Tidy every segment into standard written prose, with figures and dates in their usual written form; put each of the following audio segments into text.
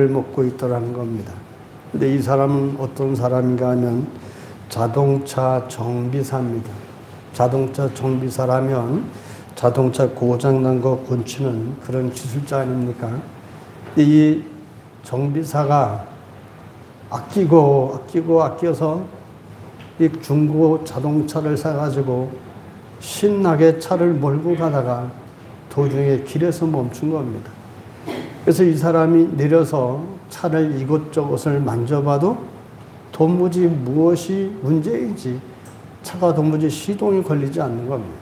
먹고 있더라는 겁니다. 근데 이 사람은 어떤 사람인가 하면 자동차 정비사입니다. 자동차 정비사라면 자동차 고장난 거 고치는 그런 기술자 아닙니까? 이 정비사가 아껴서 이 중고 자동차를 사가지고 신나게 차를 몰고 가다가 도중에 길에서 멈춘 겁니다. 그래서 이 사람이 내려서 차를 이곳저곳을 만져봐도 도무지 무엇이 문제인지 차가 도무지 시동이 걸리지 않는 겁니다.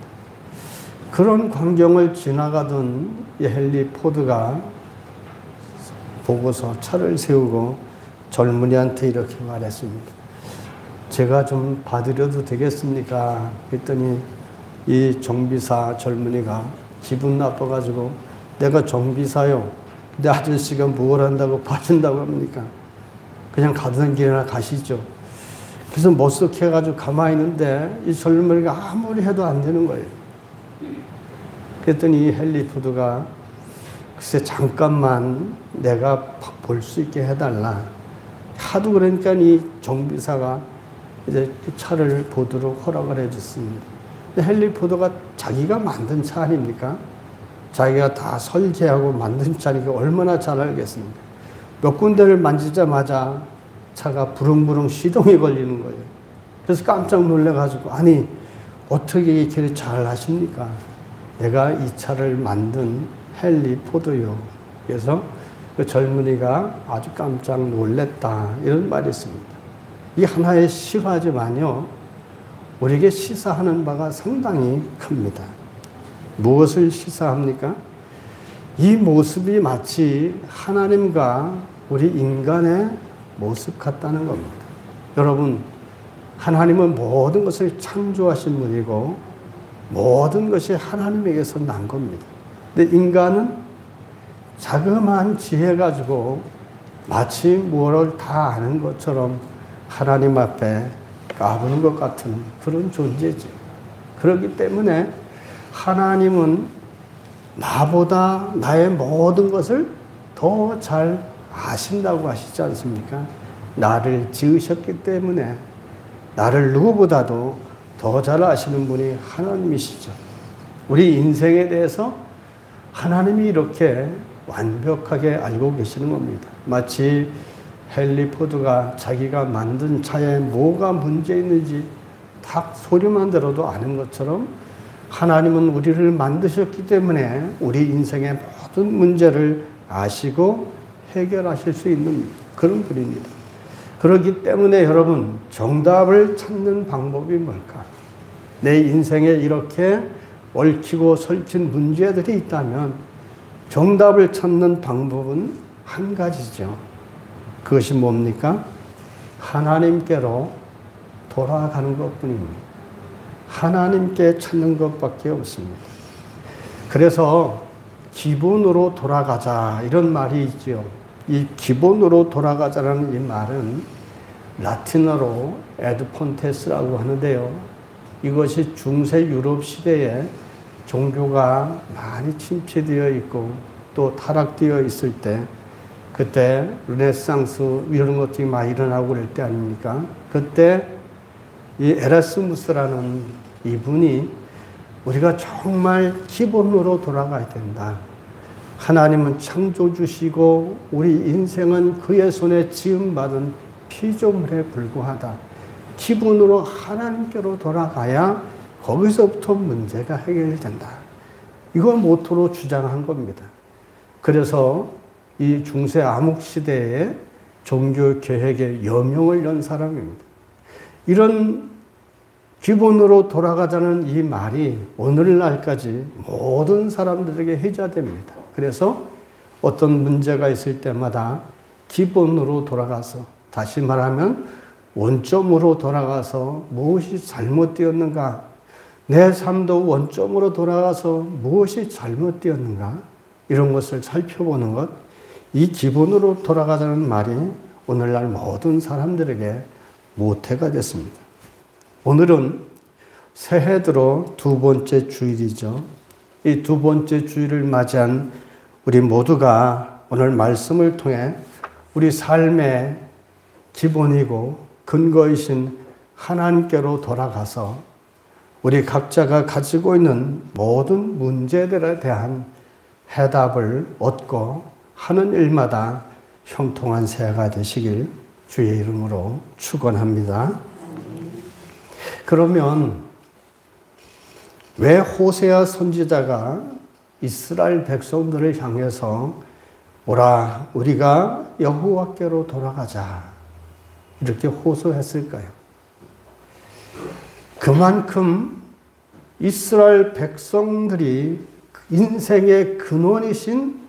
그런 광경을 지나가던 이 헨리 포드가 보고서 차를 세우고 젊은이한테 이렇게 말했습니다. 제가 좀 봐드려도 되겠습니까? 그랬더니 이 정비사 젊은이가 기분 나빠가지고 내가 정비사요. 근데 아저씨가 뭘 한다고 봐준다고 합니까? 그냥 가던 길이나 가시죠. 그래서 머쓱해가지고 가만히 있는데 이 젊은이가 아무리 해도 안 되는 거예요. 그랬더니 이 헨리 포드가 글쎄 잠깐만 내가 볼 수 있게 해달라. 하도 그러니까 이 정비사가 이제 차를 보도록 허락을 해줬습니다. 근데 헨리 포드가 자기가 만든 차 아닙니까? 자기가 다 설계하고 만든 차니까 얼마나 잘 알겠습니까? 몇 군데를 만지자마자 차가 부릉부릉 시동이 걸리는 거예요. 그래서 깜짝 놀래가지고 아니 어떻게 이렇게 잘 하십니까? 내가 이 차를 만든 헨리 포드요. 그래서 그 젊은이가 아주 깜짝 놀랬다 이런 말이 있습니다. 이 하나의 실화지만요 우리에게 시사하는 바가 상당히 큽니다. 무엇을 시사합니까? 이 모습이 마치 하나님과 우리 인간의 모습 같다는 겁니다. 여러분, 하나님은 모든 것을 창조하신 분이고 모든 것이 하나님에게서 난 겁니다. 근데 인간은 자그마한 지혜 가지고 마치 무엇을 다 아는 것처럼 하나님 앞에 까부는 것 같은 그런 존재죠. 그렇기 때문에 하나님은 나보다 나의 모든 것을 더 잘 아신다고 하시지 않습니까? 나를 지으셨기 때문에 나를 누구보다도 더 잘 아시는 분이 하나님이시죠. 우리 인생에 대해서 하나님이 이렇게 완벽하게 알고 계시는 겁니다. 마치 헨리 포드가 자기가 만든 차에 뭐가 문제 있는지 딱 소리만 들어도 아는 것처럼 하나님은 우리를 만드셨기 때문에 우리 인생의 모든 문제를 아시고 해결하실 수 있는 그런 분입니다. 그렇기 때문에 여러분 정답을 찾는 방법이 뭘까? 내 인생에 이렇게 얽히고 설킨 문제들이 있다면 정답을 찾는 방법은 한 가지죠. 그것이 뭡니까? 하나님께로 돌아가는 것뿐입니다. 하나님께 찾는 것밖에 없습니다. 그래서 기본으로 돌아가자 이런 말이 있죠. 이 기본으로 돌아가자라는 이 말은 라틴어로 에드폰테스라고 하는데요. 이것이 중세 유럽 시대에 종교가 많이 침체되어 있고 또 타락되어 있을 때 그때 르네상스 이런 것들이 많이 일어나고 그럴 때 아닙니까? 그때 이 에라스무스라는 이분이 우리가 정말 기본으로 돌아가야 된다. 하나님은 창조주시고 우리 인생은 그의 손에 지음받은 피조물에 불과하다. 기본으로 하나님께로 돌아가야 거기서부터 문제가 해결된다. 이걸 모토로 주장한 겁니다. 그래서 이 중세 암흑시대에 종교개혁의 여명을 연 사람입니다. 이런 기본으로 돌아가자는 이 말이 오늘날까지 모든 사람들에게 회자됩니다. 그래서 어떤 문제가 있을 때마다 기본으로 돌아가서 다시 말하면 원점으로 돌아가서 무엇이 잘못되었는가 내 삶도 원점으로 돌아가서 무엇이 잘못되었는가 이런 것을 살펴보는 것 이 기본으로 돌아가자는 말이 오늘날 모든 사람들에게 모태가 됐습니다. 오늘은 새해 들어 두 번째 주일이죠. 이 두 번째 주일을 맞이한 우리 모두가 오늘 말씀을 통해 우리 삶의 기본이고 근거이신 하나님께로 돌아가서 우리 각자가 가지고 있는 모든 문제들에 대한 해답을 얻고 하는 일마다 형통한 새해가 되시길 주의 이름으로 축원합니다. 그러면 왜 호세아 선지자가 이스라엘 백성들을 향해서 오라 우리가 여호와께로 돌아가자 이렇게 호소했을까요? 그만큼 이스라엘 백성들이 인생의 근원이신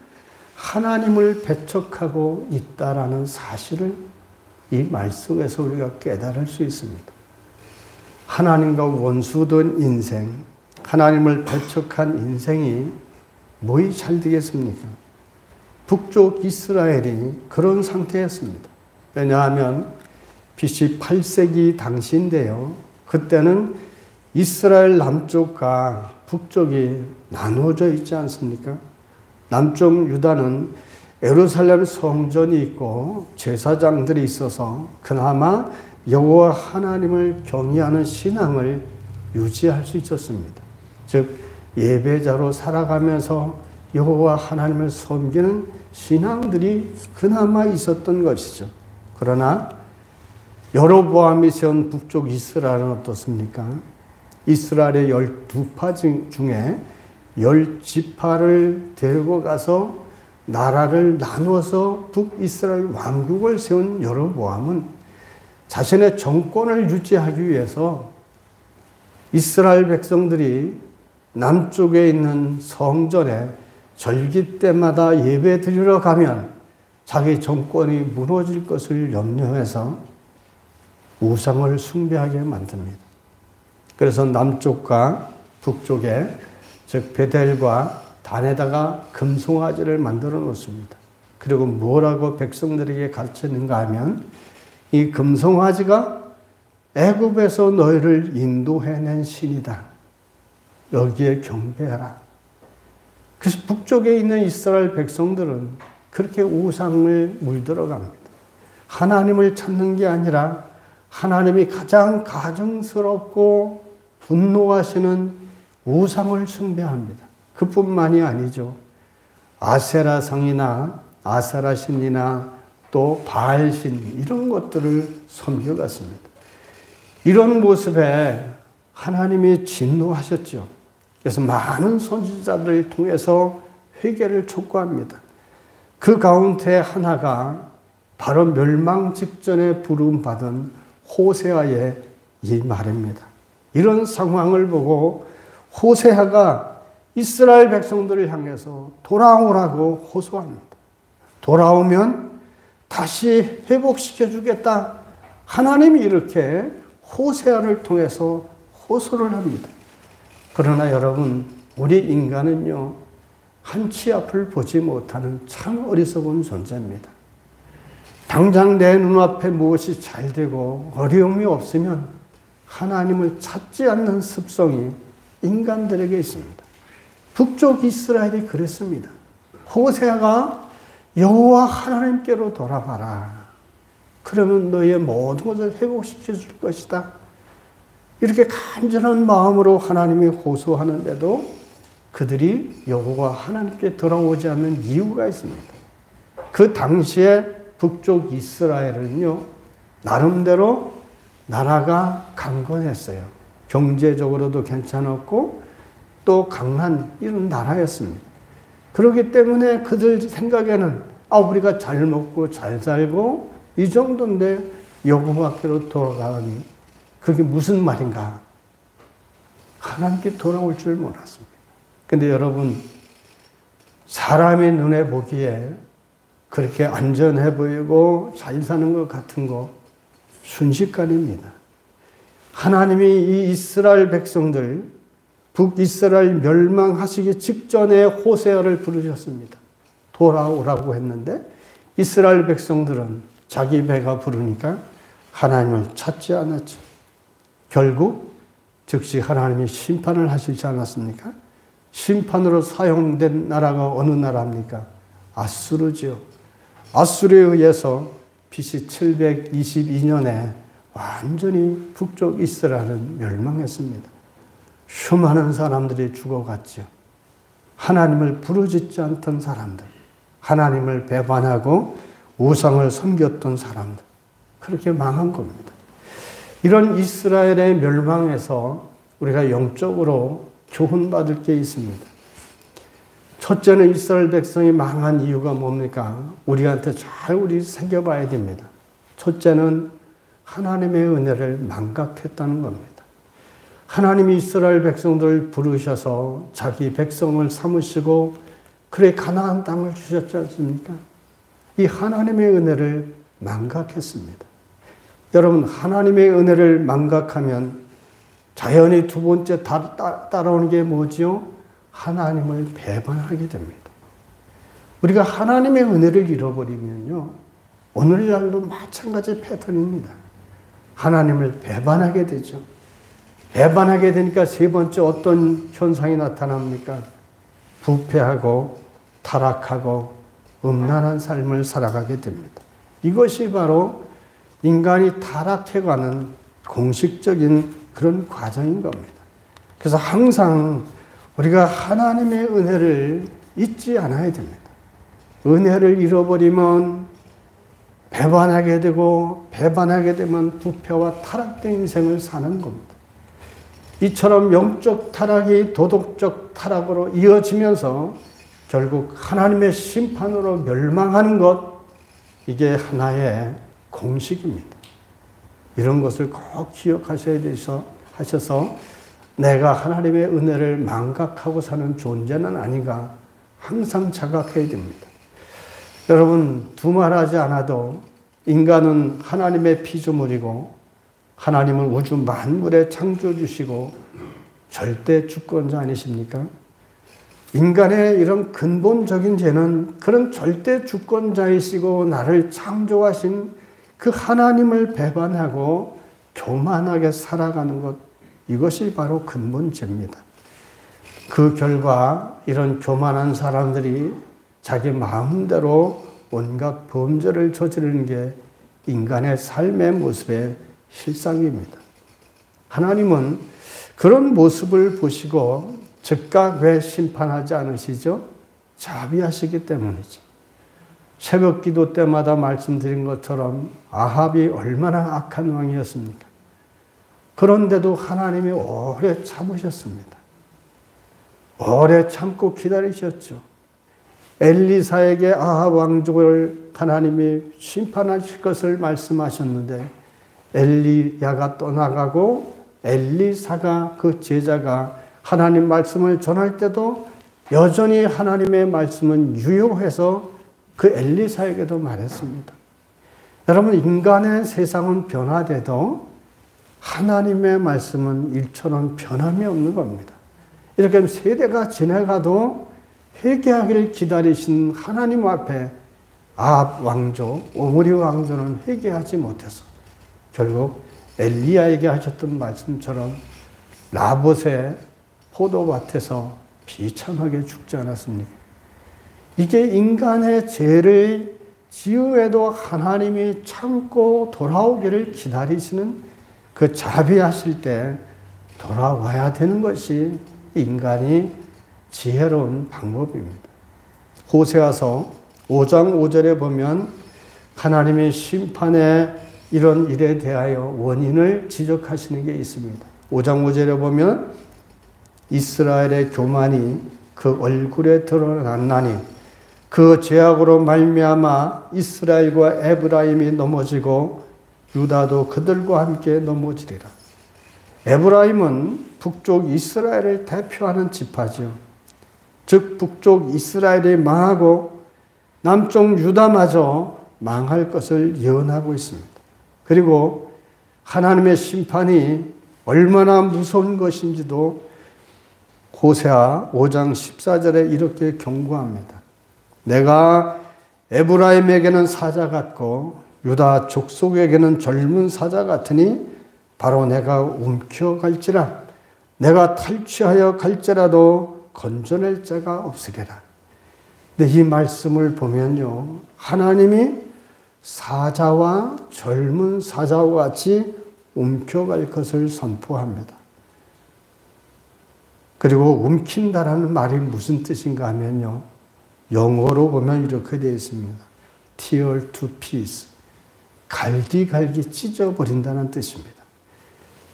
하나님을 배척하고 있다라는 사실을 이 말씀에서 우리가 깨달을 수 있습니다. 하나님과 원수된 인생, 하나님을 배척한 인생이 뭐이 잘 되겠습니까? 북쪽 이스라엘이 그런 상태였습니다. 왜냐하면 BC 8세기 당시인데요. 그때는 이스라엘 남쪽과 북쪽이 나누어져 있지 않습니까? 남쪽 유다는 예루살렘 성전이 있고 제사장들이 있어서 그나마 여호와 하나님을 경외하는 신앙을 유지할 수 있었습니다. 즉 예배자로 살아가면서 여호와 하나님을 섬기는 신앙들이 그나마 있었던 것이죠. 그러나 여로보암이 세운 북쪽 이스라엘은 어떻습니까? 이스라엘의 12파 중에 10지파를 데리고 가서 나라를 나누어서 북이스라엘 왕국을 세운 여로보암은 자신의 정권을 유지하기 위해서 이스라엘 백성들이 남쪽에 있는 성전에 절기 때마다 예배 드리러 가면 자기 정권이 무너질 것을 염려해서 우상을 숭배하게 만듭니다. 그래서 남쪽과 북쪽에 즉 베델과 단에다가 금송아지를 만들어 놓습니다. 그리고 뭐라고 백성들에게 가르쳤는가 하면 이 금송아지가 애굽에서 너희를 인도해낸 신이다. 여기에 경배해라. 그래서 북쪽에 있는 이스라엘 백성들은 그렇게 우상을 물들어갑니다. 하나님을 찾는 게 아니라 하나님이 가장 가증스럽고 분노하시는 우상을 숭배합니다. 그뿐만이 아니죠. 아세라상이나 아세라신이나 또 바알신 이런 것들을 섬겨갔습니다. 이런 모습에 하나님이 진노하셨죠. 그래서 많은 선지자들을 통해서 회개를 촉구합니다. 그 가운데 하나가 바로 멸망 직전에 부름받은 호세아의 이 말입니다. 이런 상황을 보고 호세아가 이스라엘 백성들을 향해서 돌아오라고 호소합니다. 돌아오면 다시 회복시켜 주겠다. 하나님이 이렇게 호세아를 통해서 호소를 합니다. 그러나 여러분, 우리 인간은요, 한치 앞을 보지 못하는 참 어리석은 존재입니다. 당장 내 눈앞에 무엇이 잘 되고 어려움이 없으면 하나님을 찾지 않는 습성이 인간들에게 있습니다. 북쪽 이스라엘이 그랬습니다. 호세아가 여호와 하나님께로 돌아가라. 그러면 너희의 모든 것을 회복시켜 줄 것이다. 이렇게 간절한 마음으로 하나님이 호소하는데도 그들이 여호와 하나님께 돌아오지 않는 이유가 있습니다. 그 당시에 북쪽 이스라엘은요, 나름대로 나라가 강건했어요. 경제적으로도 괜찮았고 또 강한 이런 나라였습니다. 그렇기 때문에 그들 생각에는 우리가 잘 먹고 잘 살고 이 정도인데 여호와께로 돌아가니 그게 무슨 말인가? 하나님께 돌아올 줄 몰랐습니다. 근데 여러분, 사람의 눈에 보기에 그렇게 안전해 보이고 잘 사는 것 같은 거 순식간입니다. 하나님이 이 이스라엘 백성들, 북이스라엘 멸망하시기 직전에 호세아를 부르셨습니다. 돌아오라고 했는데 이스라엘 백성들은 자기 배가 부르니까 하나님을 찾지 않았죠. 결국 즉시 하나님이 심판을 하시지 않았습니까? 심판으로 사용된 나라가 어느 나라입니까? 아수르죠. 아수르에 의해서 BC 722년에 완전히 북쪽 이스라엘은 멸망했습니다. 수많은 사람들이 죽어갔죠. 하나님을 부르짖지 않던 사람들, 하나님을 배반하고 우상을 섬겼던 사람들, 그렇게 망한 겁니다. 이런 이스라엘의 멸망에서 우리가 영적으로 교훈받을 게 있습니다. 첫째는 이스라엘 백성이 망한 이유가 뭡니까? 우리한테 잘 우리 새겨봐야 됩니다. 첫째는 하나님의 은혜를 망각했다는 겁니다. 하나님이 이스라엘 백성들을 부르셔서 자기 백성을 삼으시고 그래 가나안 땅을 주셨지 않습니까? 이 하나님의 은혜를 망각했습니다. 여러분, 하나님의 은혜를 망각하면 자연히 두 번째 따라오는 게 뭐지요? 하나님을 배반하게 됩니다. 우리가 하나님의 은혜를 잃어버리면요, 오늘날도 마찬가지 패턴입니다. 하나님을 배반하게 되죠. 배반하게 되니까 세 번째 어떤 현상이 나타납니까? 부패하고 타락하고 음란한 삶을 살아가게 됩니다. 이것이 바로 인간이 타락해가는 공식적인 그런 과정인 겁니다. 그래서 항상 우리가 하나님의 은혜를 잊지 않아야 됩니다. 은혜를 잃어버리면 배반하게 되고, 배반하게 되면 부패와 타락된 인생을 사는 겁니다. 이처럼 영적 타락이 도덕적 타락으로 이어지면서 결국 하나님의 심판으로 멸망하는 것, 이게 하나의 공식입니다. 이런 것을 꼭 기억하셔야 하셔서 내가 하나님의 은혜를 망각하고 사는 존재는 아닌가 항상 자각해야 됩니다. 여러분, 두말하지 않아도 인간은 하나님의 피조물이고 하나님은 우주 만물의 창조주시고 절대 주권자 아니십니까? 인간의 이런 근본적인 죄는 그런 절대 주권자이시고 나를 창조하신 그 하나님을 배반하고 교만하게 살아가는 것, 이것이 바로 근본죄입니다. 그 결과 이런 교만한 사람들이 자기 마음대로 온갖 범죄를 저지르는 게 인간의 삶의 모습의 실상입니다. 하나님은 그런 모습을 보시고 즉각 왜 심판하지 않으시죠? 자비하시기 때문이죠. 새벽 기도 때마다 말씀드린 것처럼 아합이 얼마나 악한 왕이었습니까? 그런데도 하나님이 오래 참으셨습니다. 오래 참고 기다리셨죠. 엘리사에게 아합 왕족을 하나님이 심판하실 것을 말씀하셨는데 엘리야가 떠나가고 엘리사가, 그 제자가 하나님 말씀을 전할 때도 여전히 하나님의 말씀은 유효해서 그 엘리사에게도 말했습니다. 여러분, 인간의 세상은 변화돼도 하나님의 말씀은 일처럼 변함이 없는 겁니다. 이렇게 세대가 지나가도 회개하기를 기다리신 하나님 앞에 아합 왕조, 오므리 왕조는 회개하지 못해서 결국 엘리야에게 하셨던 말씀처럼 나봇의 포도밭에서 비참하게 죽지 않았습니까? 이게 인간의 죄를 지으에도 하나님이 참고 돌아오기를 기다리시는 그 자비하실 때 돌아와야 되는 것이 인간이 지혜로운 방법입니다. 호세아서 5장 5절에 보면 하나님의 심판의 이런 일에 대하여 원인을 지적하시는 게 있습니다. 5장 5절에 보면 이스라엘의 교만이 그 얼굴에 드러났나니 그 죄악으로 말미암아 이스라엘과 에브라임이 넘어지고 유다도 그들과 함께 넘어지리라. 에브라임은 북쪽 이스라엘을 대표하는 지파죠. 즉 북쪽 이스라엘이 망하고 남쪽 유다마저 망할 것을 예언하고 있습니다. 그리고 하나님의 심판이 얼마나 무서운 것인지도 호세아 5장 14절에 이렇게 경고합니다. 내가 에브라임에게는 사자 같고 유다 족속에게는 젊은 사자 같으니 바로 내가 움켜갈지라. 내가 탈취하여 갈지라도 건져낼 자가 없으리라. 근데 이 말씀을 보면요, 하나님이 사자와 젊은 사자와 같이 움켜갈 것을 선포합니다. 그리고 움킨다라는 말이 무슨 뜻인가 하면요, 영어로 보면 이렇게 되어 있습니다. tear to piece. 갈기갈기 찢어버린다는 뜻입니다.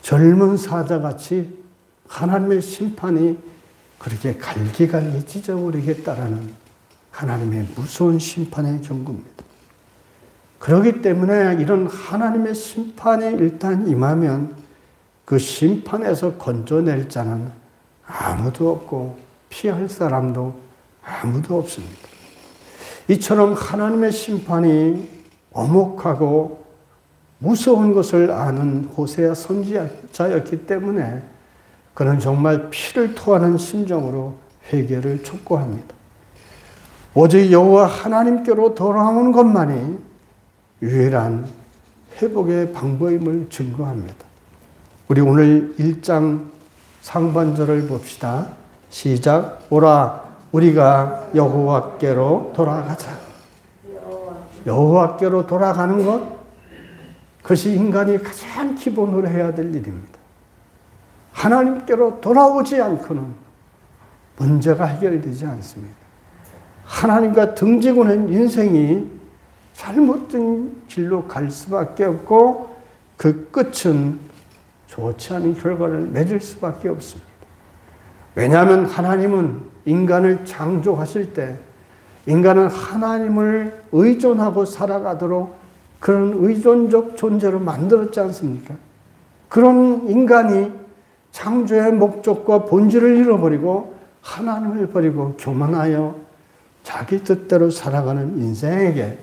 젊은 사자같이 하나님의 심판이 그렇게 갈기갈기 찢어버리겠다라는 하나님의 무서운 심판의 경고입니다. 그렇기 때문에 이런 하나님의 심판이 일단 임하면 그 심판에서 건져낼 자는 아무도 없고 피할 사람도 아무도 없습니다. 이처럼 하나님의 심판이 엄혹하고 무서운 것을 아는 호세아 선지자였기 때문에 그는 정말 피를 토하는 심정으로 회개를 촉구합니다. 오직 여호와 하나님께로 돌아오는 것만이 유일한 회복의 방법임을 증거합니다. 우리 오늘 1장 상반절을 봅시다. 시작. 오라 우리가 여호와께로 돌아가자. 여호와께로 돌아가는 것, 그것이 인간이 가장 기본으로 해야 될 일입니다. 하나님께로 돌아오지 않고는 문제가 해결되지 않습니다. 하나님과 등지고는 인생이 잘못된 길로 갈 수밖에 없고 그 끝은 좋지 않은 결과를 맺을 수밖에 없습니다. 왜냐하면 하나님은 인간을 창조하실 때 인간은 하나님을 의존하고 살아가도록 그런 의존적 존재로 만들었지 않습니까? 그런 인간이 창조의 목적과 본질을 잃어버리고 하나님을 버리고 교만하여 자기 뜻대로 살아가는 인생에게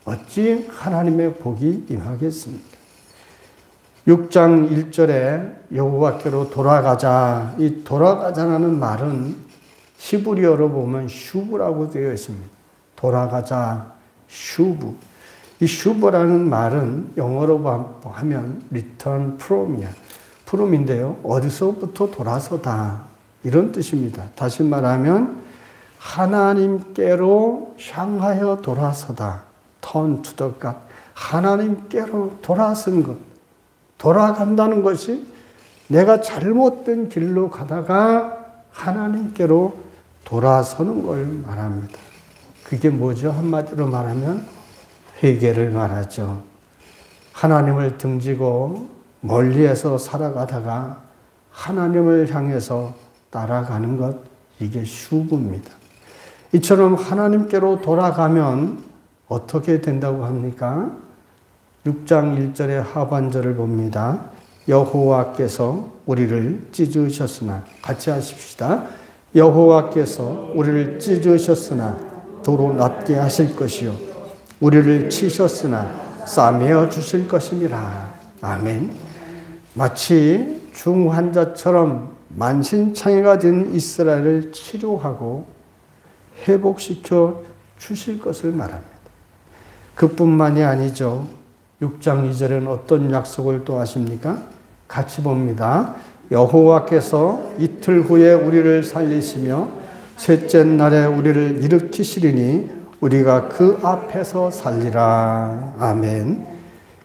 어찌 하나님의 복이 임하겠습니까? 6장 1절에 여호와께로 돌아가자. 이 돌아가자라는 말은 히브리어로 보면 슈브라고 되어 있습니다. 돌아가자, 슈브. 이 슈브라는 말은 영어로 하면 return from이야. from인데요. 어디서부터 돌아서다. 이런 뜻입니다. 다시 말하면 하나님께로 향하여 돌아서다. turn to the God. 하나님께로 돌아선 것. 돌아간다는 것이 내가 잘못된 길로 가다가 하나님께로 돌아서는 걸 말합니다. 그게 뭐죠? 한마디로 말하면 회개를 말하죠. 하나님을 등지고 멀리에서 살아가다가 하나님을 향해서 따라가는 것, 이게 슈브입니다. 이처럼 하나님께로 돌아가면 어떻게 된다고 합니까? 6장 1절의 하반절을 봅니다. 여호와께서 우리를 찢으셨으나, 같이 하십시다. 여호와께서 우리를 찢으셨으나 도로 낫게 하실 것이요 우리를 치셨으나 싸매어 주실 것이니라. 아멘. 마치 중환자처럼 만신창이가 된 이스라엘을 치료하고 회복시켜 주실 것을 말합니다. 그뿐만이 아니죠. 6장 2절에는 어떤 약속을 또 하십니까? 같이 봅니다. 여호와께서 이틀 후에 우리를 살리시며 셋째 날에 우리를 일으키시리니 우리가 그 앞에서 살리라. 아멘.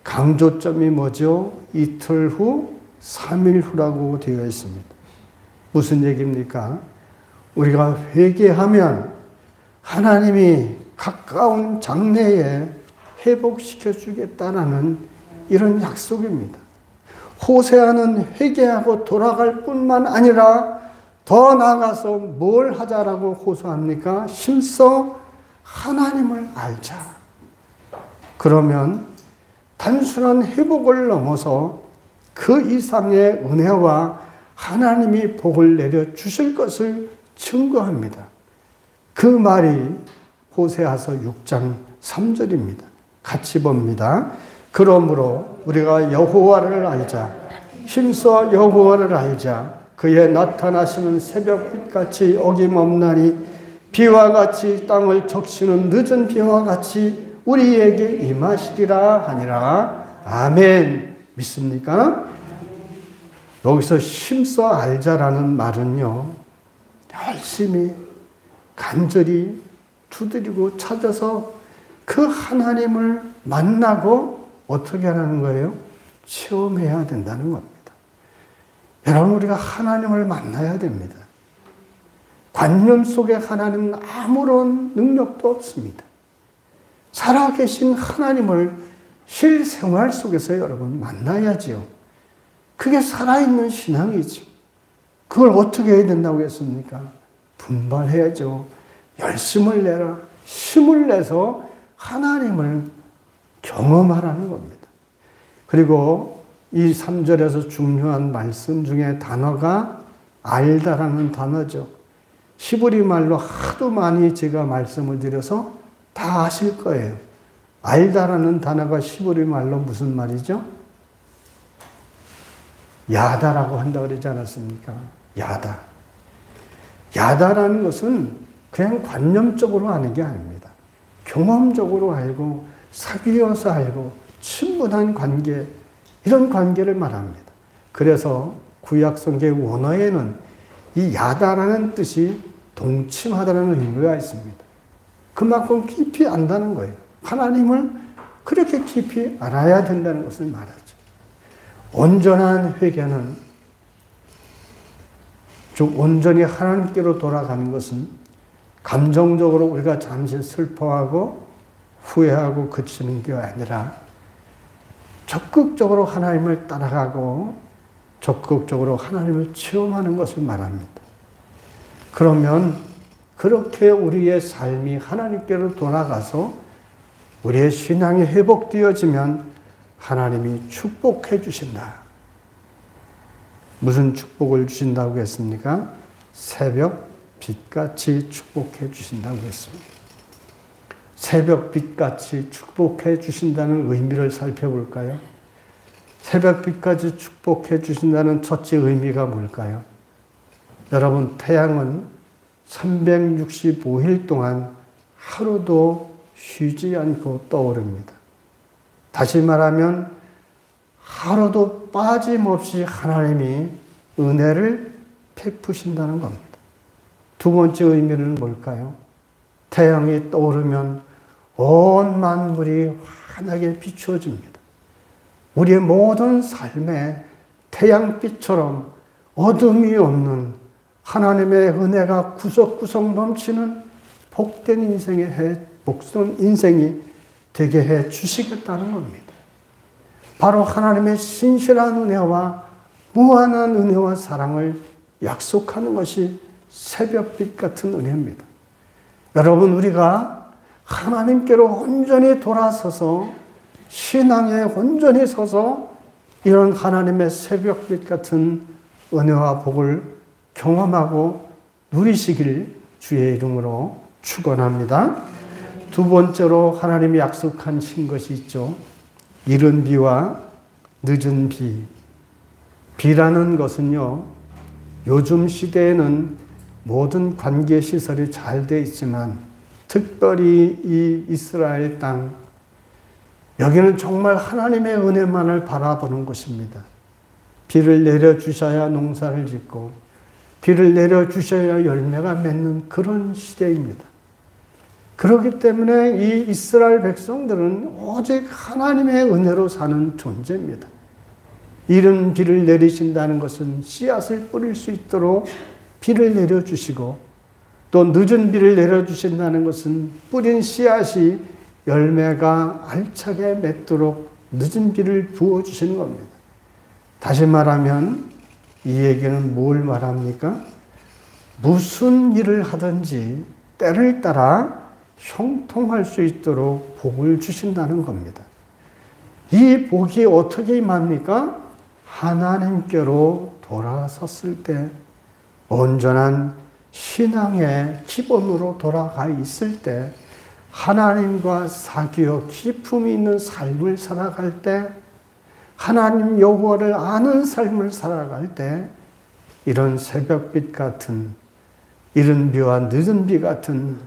강조점이 뭐죠? 이틀 후, 3일 후라고 되어 있습니다. 무슨 얘기입니까? 우리가 회개하면 하나님이 가까운 장래에 회복시켜 주겠다는 이런 약속입니다. 호세아는 회개하고 돌아갈 뿐만 아니라 더 나아가서 뭘 하자라고 호소합니까? 힘써 하나님을 알자. 그러면 단순한 회복을 넘어서 그 이상의 은혜와 하나님이 복을 내려 주실 것을 증거합니다. 그 말이 호세아서 6장 3절입니다. 같이 봅니다. 그러므로 우리가 여호와를 알자. 힘써 여호와를 알자. 그의 나타나시는 새벽빛같이 어김없나니 비와 같이 땅을 적시는 늦은 비와 같이 우리에게 임하시리라 하니라. 아멘. 믿습니까? 여기서 힘써 알자라는 말은요, 열심히 간절히 두드리고 찾아서 그 하나님을 만나고 어떻게 하는 거예요? 체험해야 된다는 겁니다. 여러분, 우리가 하나님을 만나야 됩니다. 관념 속에 하나님은 아무런 능력도 없습니다. 살아계신 하나님을 실생활 속에서 여러분 만나야지요. 그게 살아있는 신앙이죠. 그걸 어떻게 해야 된다고 했습니까? 분발해야죠. 열심을 내라. 힘을 내서 하나님을 경험하라는 겁니다. 그리고 이 3절에서 중요한 말씀 중에 단어가 알다라는 단어죠. 히브리 말로 하도 많이 제가 말씀을 드려서 다 아실 거예요. 알다라는 단어가 히브리 말로 무슨 말이죠? 야다라고 한다고 그러지 않았습니까? 야다. 야다라는 것은 그냥 관념적으로 아는 게 아닙니다. 경험적으로 알고 사귀어서 알고 친분한 관계, 이런 관계를 말합니다. 그래서 구약성경 원어에는 이 야다라는 뜻이 동침하다라는 의미가 있습니다. 그만큼 깊이 안다는 거예요. 하나님을 그렇게 깊이 알아야 된다는 것을 말하죠. 온전한 회개는, 즉 온전히 하나님께로 돌아가는 것은 감정적으로 우리가 잠시 슬퍼하고 후회하고 그치는 게 아니라 적극적으로 하나님을 따라가고 적극적으로 하나님을 체험하는 것을 말합니다. 그러면 그렇게 우리의 삶이 하나님께로 돌아가서 우리의 신앙이 회복되어지면 하나님이 축복해 주신다. 무슨 축복을 주신다고 했습니까? 새벽 빛같이 축복해 주신다고 했습니다. 새벽 빛같이 축복해 주신다는 의미를 살펴볼까요? 새벽 빛까지 축복해 주신다는 첫째 의미가 뭘까요? 여러분, 태양은 365일 동안 하루도 쉬지 않고 떠오릅니다. 다시 말하면 하루도 빠짐없이 하나님이 은혜를 베푸신다는 겁니다. 두 번째 의미는 뭘까요? 태양이 떠오르면 온 만물이 환하게 비추어집니다. 우리의 모든 삶에 태양빛처럼 어둠이 없는 하나님의 은혜가 구석구석 넘치는 복된 인생이 되게 해 주시겠다는 겁니다. 바로 하나님의 신실한 은혜와 무한한 은혜와 사랑을 약속하는 것이 새벽빛 같은 은혜입니다. 여러분, 우리가 하나님께로 온전히 돌아서서 신앙에 온전히 서서 이런 하나님의 새벽빛 같은 은혜와 복을 경험하고 누리시길 주의 이름으로 축원합니다. 두 번째로 하나님이 약속하신 것이 있죠. 이른 비와 늦은 비. 비라는 것은요, 요즘 시대에는 모든 관계시설이 잘 되어 있지만 특별히 이 이스라엘 땅, 여기는 정말 하나님의 은혜만을 바라보는 곳입니다. 비를 내려주셔야 농사를 짓고 비를 내려주셔야 열매가 맺는 그런 시대입니다. 그렇기 때문에 이 이스라엘 백성들은 오직 하나님의 은혜로 사는 존재입니다. 이른 비를 내리신다는 것은 씨앗을 뿌릴 수 있도록 비를 내려주시고, 또 늦은 비를 내려주신다는 것은 뿌린 씨앗이 열매가 알차게 맺도록 늦은 비를 부어주시는 겁니다. 다시 말하면 이 얘기는 뭘 말합니까? 무슨 일을 하든지 때를 따라 형통할 수 있도록 복을 주신다는 겁니다. 이 복이 어떻게 임합니까? 하나님께로 돌아섰을 때, 온전한 신앙의 기본으로 돌아가 있을 때, 하나님과 사귀어 기품이 있는 삶을 살아갈 때, 하나님 여호와를 아는 삶을 살아갈 때, 이런 새벽빛 같은, 이른 비와 늦은 비 같은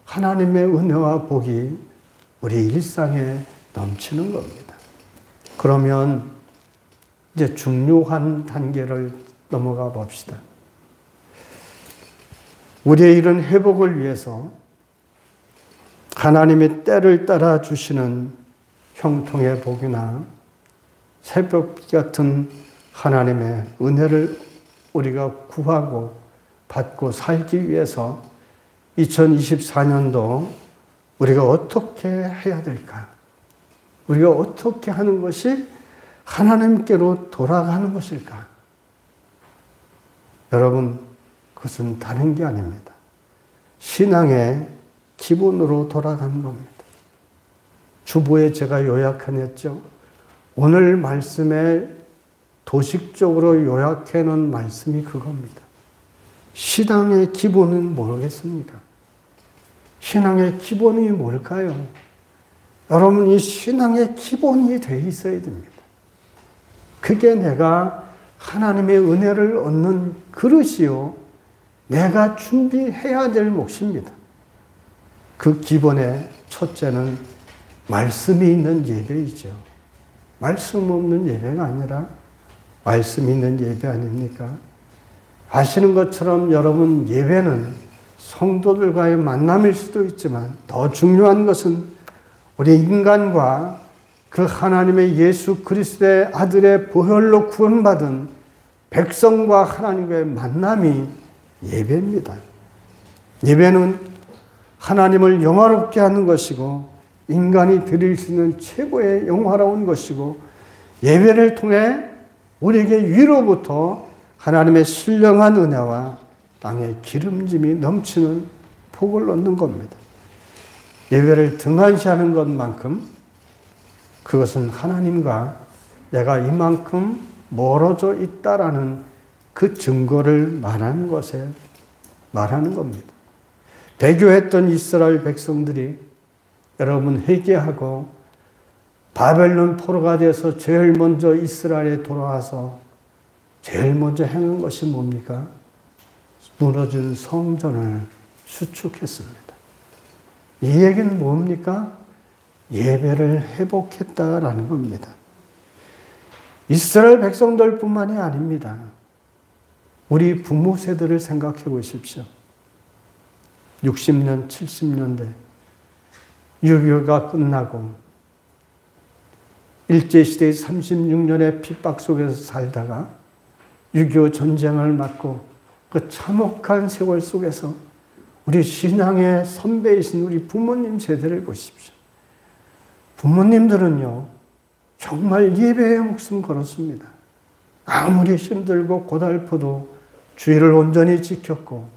하나님의 은혜와 복이 우리 일상에 넘치는 겁니다. 그러면 이제 중요한 단계를 넘어가 봅시다. 우리의 이런 회복을 위해서 하나님의 때를 따라 주시는 형통의 복이나 새벽 같은 하나님의 은혜를 우리가 구하고 받고 살기 위해서 2024년도 우리가 어떻게 해야 될까? 우리가 어떻게 하는 것이 하나님께로 돌아가는 것일까? 여러분, 그것은 다른 게 아닙니다. 신앙의 기본으로 돌아가는 겁니다. 주보에 제가 요약해냈죠. 오늘 말씀에 도식적으로 요약해 놓은 말씀이 그겁니다. 신앙의 기본은 뭐겠습니까? 신앙의 기본이 뭘까요? 여러분, 이 신앙의 기본이 돼 있어야 됩니다. 그게 내가 하나님의 은혜를 얻는 그릇이요, 내가 준비해야 될 몫입니다. 그 기본의 첫째는 말씀이 있는 예배이죠. 말씀 없는 예배가 아니라 말씀이 있는 예배 아닙니까? 아시는 것처럼 여러분, 예배는 성도들과의 만남일 수도 있지만 더 중요한 것은 우리 인간과 그 하나님의 예수 그리스도의 아들의 보혈로 구원받은 백성과 하나님과의 만남이 예배입니다. 예배는 하나님을 영화롭게 하는 것이고 인간이 드릴 수 있는 최고의 영화로운 것이고, 예배를 통해 우리에게 위로부터 하나님의 신령한 은혜와 땅의 기름짐이 넘치는 복을 얻는 겁니다. 예배를 등한시하는 것만큼 그것은 하나님과 내가 이만큼 멀어져 있다라는 그 증거를 말하는 것에 말하는 겁니다. 배교했던 이스라엘 백성들이 여러분 회개하고 바벨론 포로가 돼서 제일 먼저 이스라엘에 돌아와서 제일 먼저 행한 것이 뭡니까? 무너진 성전을 수축했습니다. 이 얘기는 뭡니까? 예배를 회복했다라는 겁니다. 이스라엘 백성들뿐만이 아닙니다. 우리 부모 세대를 생각해 보십시오. 60년, 70년대 6.25가 끝나고 일제시대의 36년의 핍박 속에서 살다가 6.25 전쟁을 맞고 그 참혹한 세월 속에서 우리 신앙의 선배이신 우리 부모님 세대를 보십시오. 부모님들은요, 정말 예배에 목숨 걸었습니다. 아무리 힘들고 고달퍼도 주의를 온전히 지켰고,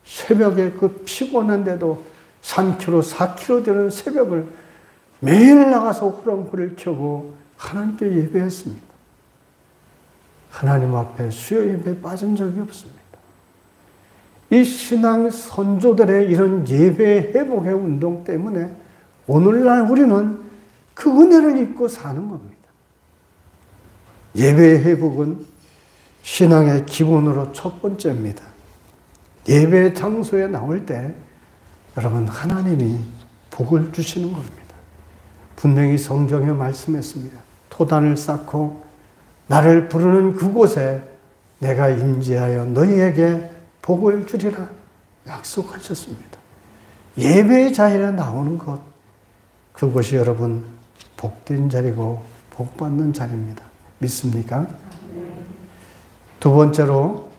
새벽에 그 피곤한데도 3km, 4km 되는 새벽을 매일 나가서 호랑불을 켜고 하나님께 예배했습니다. 하나님 앞에 수요 예배에 빠진 적이 없습니다. 이 신앙 선조들의 이런 예배 회복의 운동 때문에 오늘날 우리는 그 은혜를 입고 사는 겁니다. 예배의 회복은 신앙의 기본으로 첫 번째입니다. 예배 장소에 나올 때 여러분, 하나님이 복을 주시는 겁니다. 분명히 성경에 말씀했습니다. 토단을 쌓고 나를 부르는 그곳에 내가 임재하여 너희에게 복을 주리라 약속하셨습니다. 예배의 자리에 나오는 것, 그것이 여러분 복된 자리고 복받는 자리입니다. 믿습니까? 두 번째로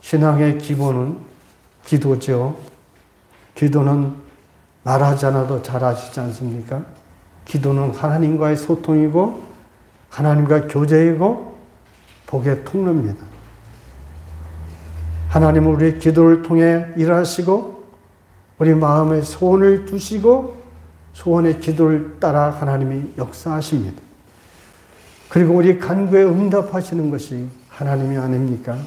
신앙의 기본은 기도죠. 기도는 말하지 않아도 잘 아시지 않습니까? 기도는 하나님과의 소통이고 하나님과 교제이고 복의 통로입니다. 하나님은 우리의 기도를 통해 일하시고 우리 마음에 소원을 두시고 소원의 기도를 따라 하나님이 역사하십니다. 그리고 우리 간구에 응답하시는 것이 하나님이 아닙니까?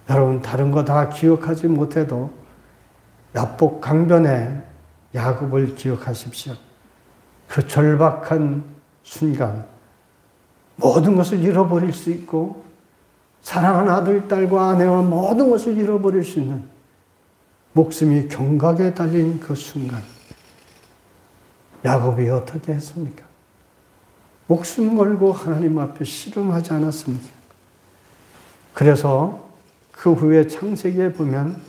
여러분, 다른 거 다 기억하지 못해도 야복 강변의 야곱을 기억하십시오. 그 절박한 순간 모든 것을 잃어버릴 수 있고 사랑하는 아들, 딸과 아내와 모든 것을 잃어버릴 수 있는 목숨이 경각에 달린 그 순간 야곱이 어떻게 했습니까? 목숨 걸고 하나님 앞에 씨름하지 않았습니까? 그래서 그 후에 창세기에 보면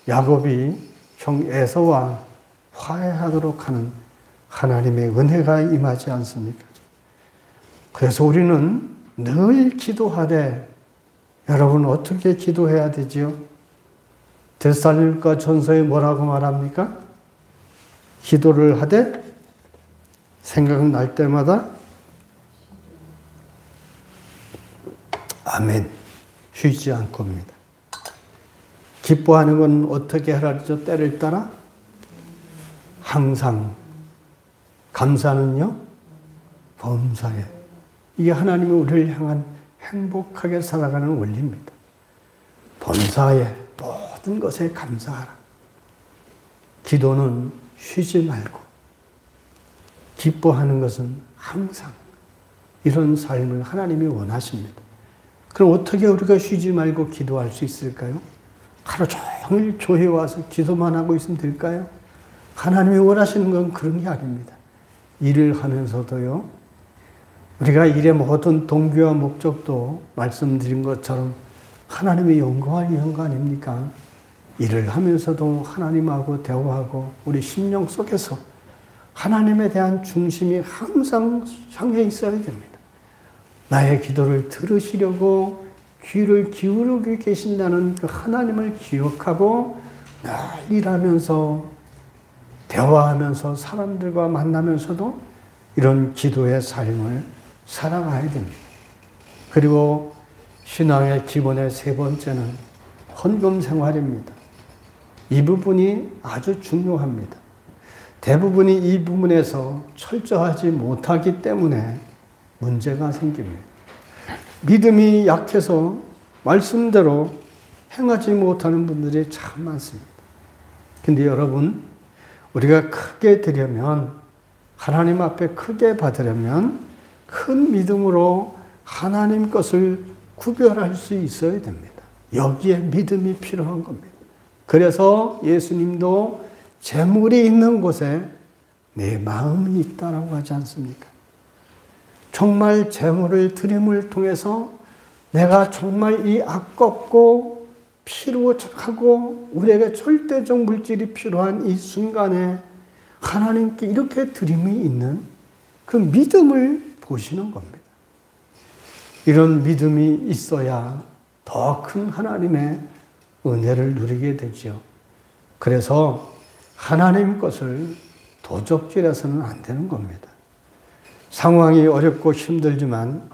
야곱이 형 에서와 화해하도록 하는 하나님의 은혜가 임하지 않습니까? 그래서 우리는 늘 기도하되, 여러분 어떻게 기도해야 되지요? 데살로니가 전서에 뭐라고 말합니까? 기도를 하되 생각날 때마다 아멘, 쉬지 않고입니다. 기뻐하는 건 어떻게 하라죠? 때를 따라 항상, 감사는요 범사에. 이게 하나님이 우리를 향한 행복하게 살아가는 원리입니다. 범사에 모든 것에 감사하라. 기도는 쉬지 말고, 기뻐하는 것은 항상, 이런 삶을 하나님이 원하십니다. 그럼 어떻게 우리가 쉬지 말고 기도할 수 있을까요? 하루 종일 교회에 와서 기도만 하고 있으면 될까요? 하나님이 원하시는 건 그런 게 아닙니다. 일을 하면서도요, 우리가 일의 모든 동기와 목적도 말씀드린 것처럼 하나님의 영광을 위한 거 아닙니까? 일을 하면서도 하나님하고 대화하고 우리 심령 속에서 하나님에 대한 중심이 항상 향해 있어야 됩니다. 나의 기도를 들으시려고 귀를 기울이고 계신다는 그 하나님을 기억하고 늘 일하면서 대화하면서 사람들과 만나면서도 이런 기도의 삶을 살아가야 됩니다. 그리고 신앙의 기본의 세 번째는 헌금 생활입니다. 이 부분이 아주 중요합니다. 대부분이 이 부분에서 철저하지 못하기 때문에 문제가 생깁니다. 믿음이 약해서 말씀대로 행하지 못하는 분들이 참 많습니다. 근데 여러분, 우리가 크게 드리면, 하나님 앞에 크게 받으려면 큰 믿음으로 하나님 것을 구별할 수 있어야 됩니다. 여기에 믿음이 필요한 겁니다. 그래서 예수님도 재물이 있는 곳에 내 마음이 있다라고 하지 않습니까? 정말 재물을 드림을 통해서 내가 정말 이 아깝고 필요하고 우리에게 절대적 물질이 필요한 이 순간에 하나님께 이렇게 드림이 있는 그 믿음을 보시는 겁니다. 이런 믿음이 있어야 더 큰 하나님의 은혜를 누리게 되죠. 그래서 하나님 것을 도적질해서는 안 되는 겁니다. 상황이 어렵고 힘들지만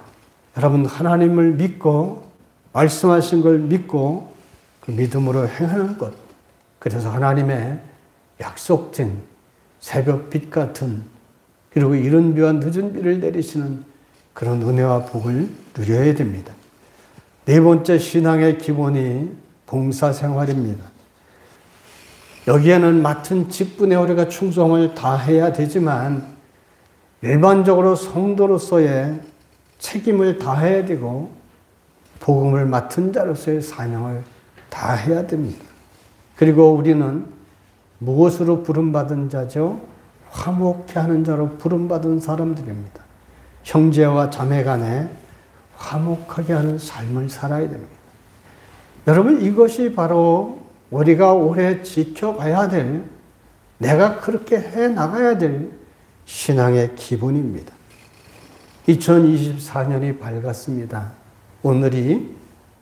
여러분, 하나님을 믿고 말씀하신 걸 믿고 그 믿음으로 행하는 것, 그래서 하나님의 약속된 새벽빛 같은, 그리고 이른 비와 늦은 비를 내리시는 그런 은혜와 복을 누려야 됩니다. 네 번째 신앙의 기본이 봉사생활입니다. 여기에는 맡은 직분에 우리가 충성을 다해야 되지만 일반적으로 성도로서의 책임을 다해야 되고 복음을 맡은 자로서의 사명을 다해야 됩니다. 그리고 우리는 무엇으로 부름받은 자죠? 화목케 하는 자로 부름받은 사람들입니다. 형제와 자매 간에 화목하게 하는 삶을 살아야 됩니다. 여러분, 이것이 바로 우리가 오래 지켜가야 될, 내가 그렇게 해 나가야 될 신앙의 기본입니다. 2024년이 밝았습니다. 오늘이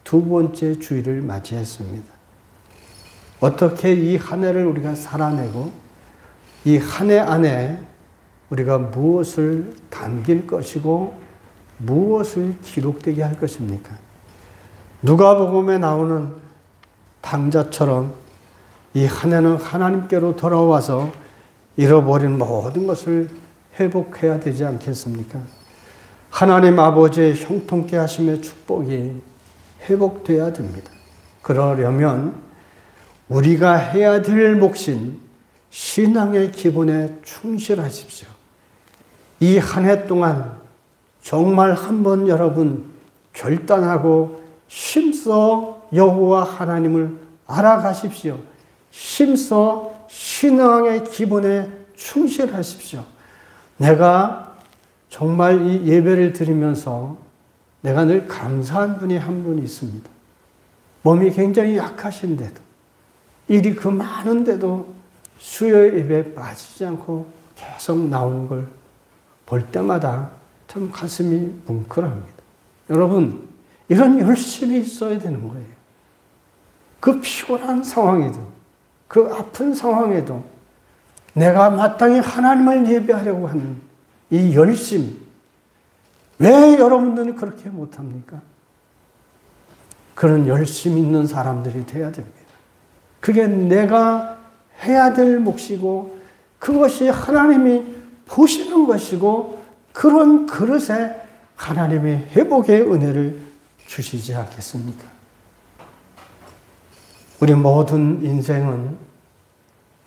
두 번째 주일을 맞이했습니다. 어떻게 이 한 해를 우리가 살아내고 이 한 해 안에 우리가 무엇을 담길 것이고 무엇을 기록되게 할 것입니까? 누가복음에 나오는 탕자처럼 이 한 해는 하나님께로 돌아와서 잃어버린 모든 것을 회복해야 되지 않겠습니까? 하나님 아버지의 형통케 하심의 축복이 회복돼야 됩니다. 그러려면 우리가 해야 될 몫인 신앙의 기본에 충실하십시오. 이 한 해 동안 정말 한번 여러분 결단하고 힘써 여호와 하나님을 알아가십시오. 힘써 신앙의 기본에 충실하십시오. 내가 정말 이 예배를 드리면서 내가 늘 감사한 분이 한 분 있습니다. 몸이 굉장히 약하신데도, 일이 그 많은데도 수요의 입에 빠지지 않고 계속 나오는 걸 볼 때마다 참 가슴이 뭉클합니다. 여러분, 이런 열심이 있어야 되는 거예요. 그 피곤한 상황에도, 그 아픈 상황에도 내가 마땅히 하나님을 예배하려고 하는 이 열심, 왜 여러분들은 그렇게 못합니까? 그런 열심 있는 사람들이 돼야 됩니다. 그게 내가 해야 될 몫이고 그것이 하나님이 보시는 것이고 그런 그릇에 하나님의 회복의 은혜를 주시지 않겠습니까? 우리 모든 인생은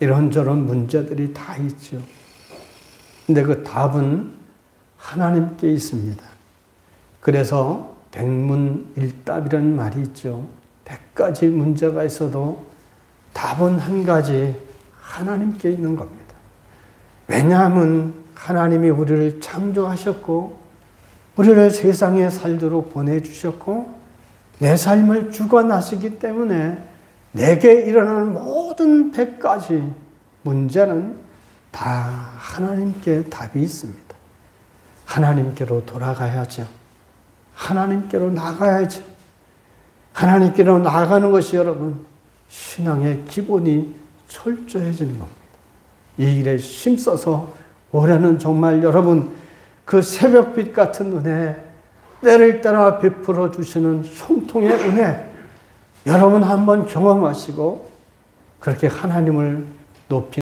이런저런 문제들이 다 있죠. 근데 그 답은 하나님께 있습니다. 그래서 백문일답이라는 말이 있죠. 100가지 문제가 있어도 답은 한 가지, 하나님께 있는 겁니다. 왜냐하면 하나님이 우리를 창조하셨고 우리를 세상에 살도록 보내주셨고 내 삶을 주관하시기 때문에 내게 일어나는 모든 100가지 문제는 다 하나님께 답이 있습니다. 하나님께로 돌아가야죠. 하나님께로 나가야죠. 하나님께로 나가는 것이 여러분 신앙의 기본이 철저해지는 겁니다. 이 일에 힘써서 올해는 정말 여러분 그 새벽빛 같은 은혜, 때를 따라 베풀어 주시는 형통의 은혜 여러분 한번 경험하시고 그렇게 하나님을 높이